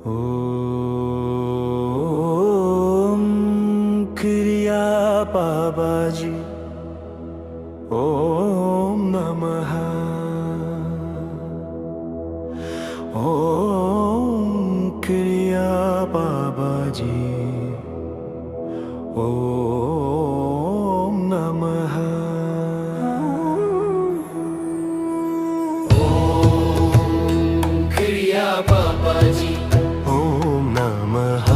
ओम क्रिया बाबाजी ओम नमः। ओम क्रिया बाबाजी ओम नमः। क्रिया बाबाजी ओम नमः।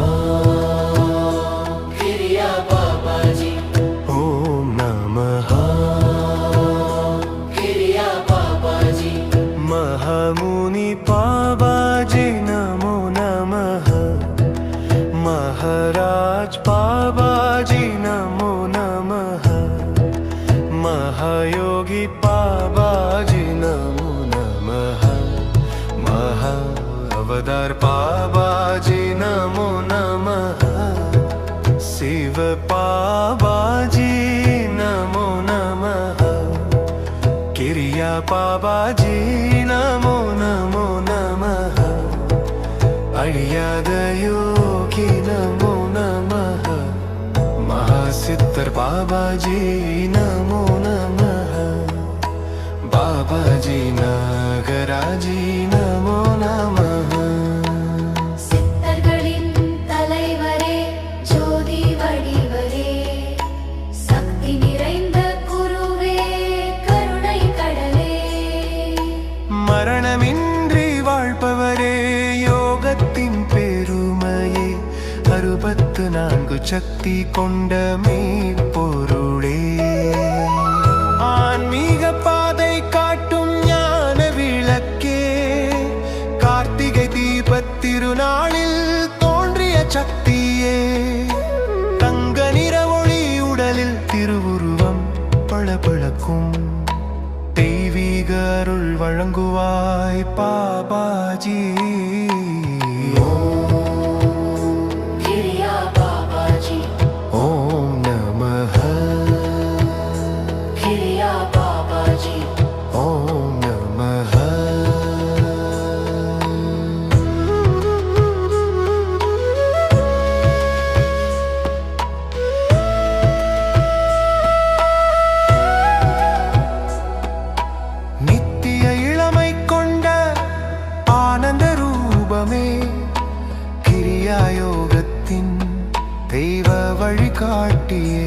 क्रिया बाबाजी ओम नमः। क्रिया बाबाजी महामुनि बाबाजी नमो नमः। महाराज बाबाजी नमो नमः। महायोगी बाबाजी नमो नमः। महा अवतार बाबाजी नमो नमः। शिव बाबाजी नमो नमः। क्रिया बाबाजी नमो नमो नमः। अड़ियाद योगी नमो नमः। महासिद्धर बाबाजी नमो नमः। बाबाजी नागराजी नमो नमः। சித்தர்களின் தலைவரே ஜோதி வடிவரே சக்தி நிறைந்த குருவே கருணை கடலே மரணமின்றி வாழ்பவரே யோகத்தின் பெருமையே 64 சக்தி கொண்ட மெய்ப்பொருளே ஆன்மீக பாதை காட்டும் ஞான விளக்கே கார்த்திகை தீபத் திருநாளில் தோன்றிய சக்தியே தங்க நிற ஒளி உடலில் திருவுருவம் பளபளக்கும் தெய்வீக அருள் வழங்குவாய் பாபாஜி क्रिया बाबाजी ஓம் நமः क्रिया बाबाजी ஓம் நமः நித்திய இளமை கொண்ட ஆனந்த ரூபமே கிரியா யோகத்தின் தெய்வ வழிகாட்டியே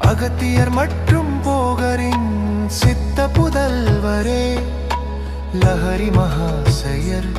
அகத்தியர் மற்றும் போகரின் சித்த புதல்வரே லஹரி மகாசயர்